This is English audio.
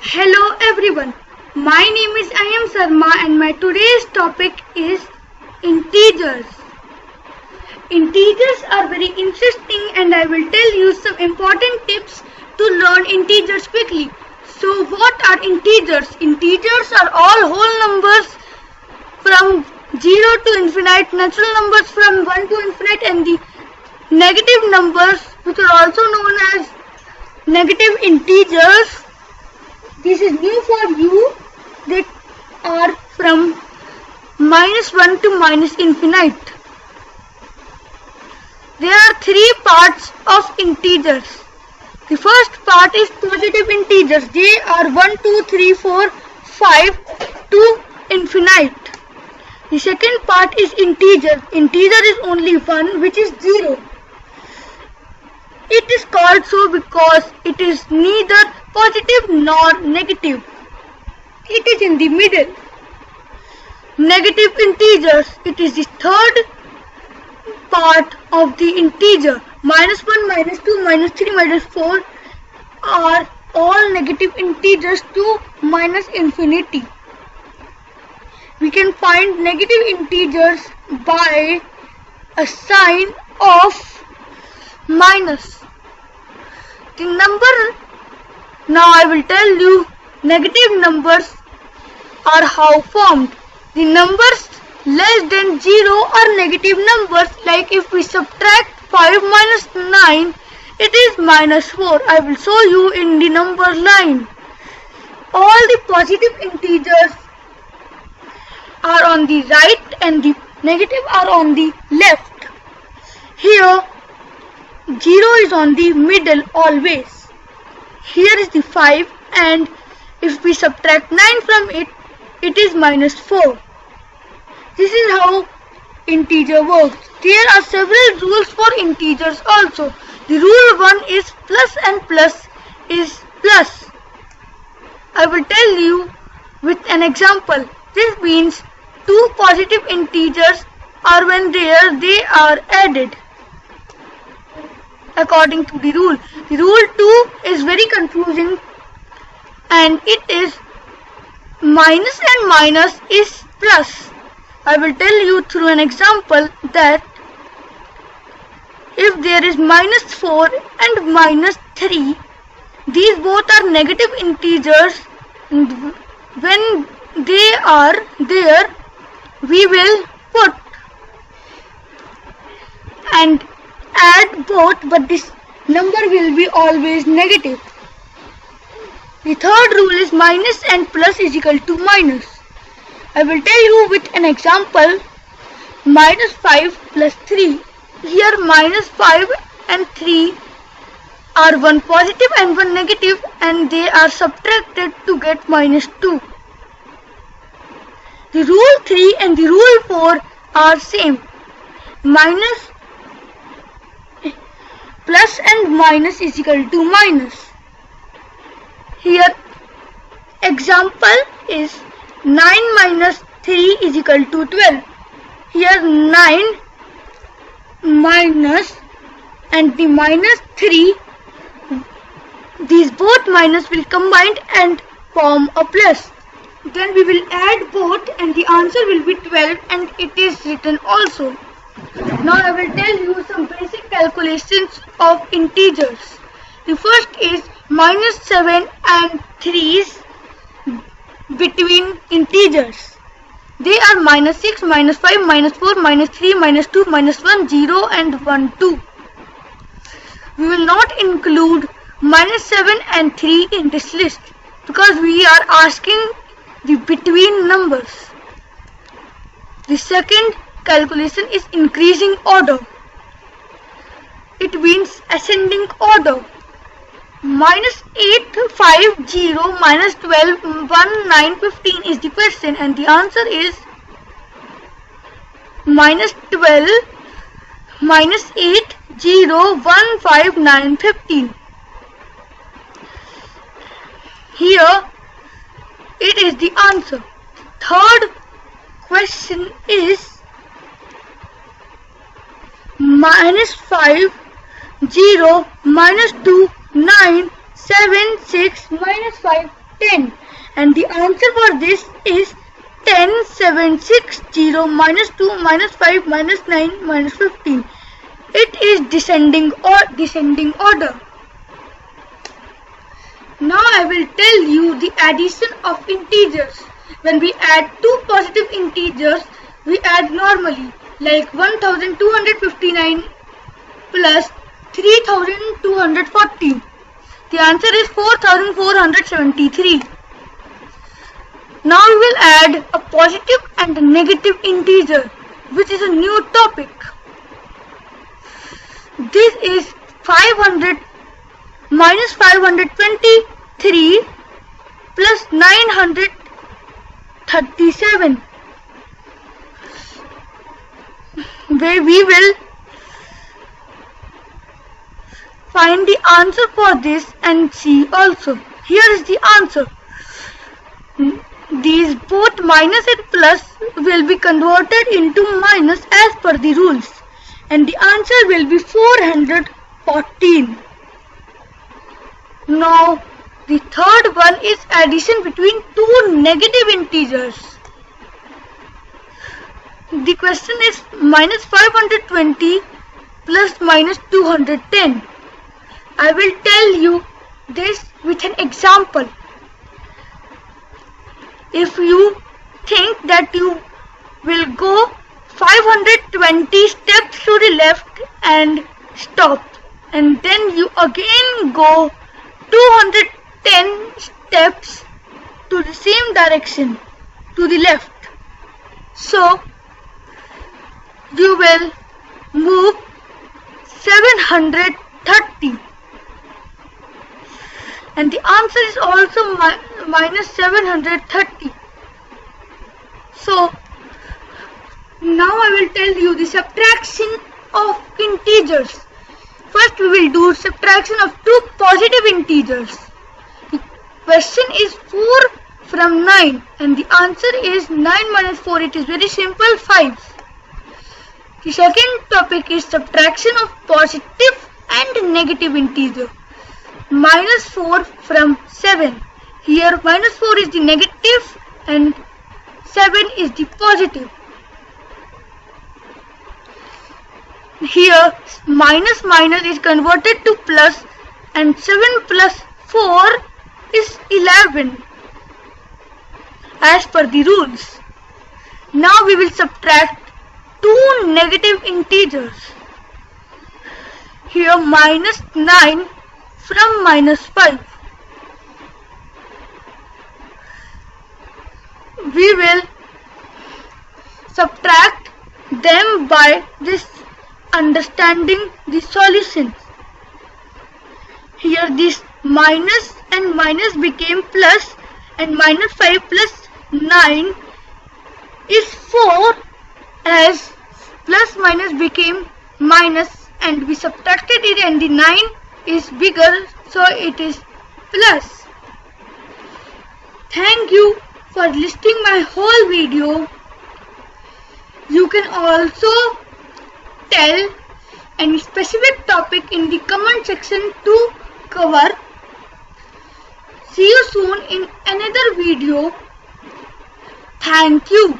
Hello everyone, my name is Ayam Sarma and my today's topic is integers. Integers are very interesting and I will tell you some important tips to learn integers quickly. So what are integers? Integers are all whole numbers from 0 to infinite, natural numbers from 1 to infinite, and the negative numbers which are also known as negative integers. This is new for you, that are from -1 to -infinite. There are three parts of integers. The first part is positive integers. They are 1, 2, 3, 4, 5 to infinite. The second part is integer. Integer is only one, which is 0. It is called so because it is neither positive nor negative. It is in the middle. Negative integers. It is the third part of the integer. -1, -2, -3, -4 are all negative integers to -infinity. We can find negative integers by a sign of minus. The number, now I will tell you negative numbers are how formed. The numbers less than 0 are negative numbers, like if we subtract 5 minus 9, it is -4. I will show you in the number line. All the positive integers are on the right and the negative are on the left. Here 0 is on the middle always. Here is the 5, and if we subtract 9 from it, it is -4. This is how integer works. There are several rules for integers also. The rule 1 is plus and plus is plus. I will tell you with an example. This means two positive integers are when they are added according to the rule. The rule 2 is very confusing, and it is minus and minus is plus. I will tell you through an example that if there is -4 and -3, these both are negative integers. When they are there, we will put and add both, but this number will be always negative. The third rule is minus and plus is equal to minus. I will tell you with an example. -5 plus 3. Here -5 and 3 are one positive and one negative, and they are subtracted to get -2. The rule 3 and the rule 4 are same. Plus and minus is equal to minus. Here example is 9 minus 3 is equal to 12. Here 9 minus and the -3, these both minus will combine and form a plus. Then we will add both and the answer will be 12, and it is written also. Now I will tell you some basic calculations of integers. The first is -7 and 3's between integers. They are -6, -5, -4, -3, -2, -1, 0 and 1, 2. We will not include -7 and 3 in this list because we are asking the between numbers. The second calculation is increasing order. It means ascending order. -8, 5, 0, -12, 1, 9, 15 is the question, and the answer is -12, -8, 0, 1, 5, 9, 15. Here it is the answer. Third question is -5, 0, -2, 9, 7, 6, -5, 10. And the answer for this is 10, 7, 6, 0, minus 2, minus 5, minus 9, minus 15. It is descending order. Now I will tell you the addition of integers. When we add two positive integers, we add normally, like 1259 plus 3240. The answer is 4473. Now we will add a positive and a negative integer, which is a new topic. This is 500 minus 523 plus 937, where we will find the answer for this and see also. Here is the answer. These both minus and plus will be converted into minus as per the rules, and the answer will be 414. Now the third one is addition between two negative integers. The question is minus 520 plus minus 210. I will tell you this with an example. If you think that you will go 520 steps to the left and stop, and then you again go 210 steps to the same direction to the left, so you will move 730, and the answer is also minus 730. So now I will tell you the subtraction of integers. First we will do subtraction of two positive integers. The question is 4 from 9, and the answer is 9 minus 4. It is very simple, 5. The second topic is subtraction of positive and negative integer. Minus 4 from 7. Here minus 4 is the negative and 7 is the positive. Here minus minus is converted to plus, and 7 plus 4 is 11 as per the rules. Now we will subtract two negative integers. Here minus 9 from minus 5. We will subtract them by this understanding the solutions. Here this minus and minus became plus, and minus 5 plus 9 is 4, as plus minus became minus, and we subtracted it, and the 9 is bigger, so it is plus. Thank you for listening my whole video. You can also tell any specific topic in the comment section to cover. See you soon in another video. Thank you.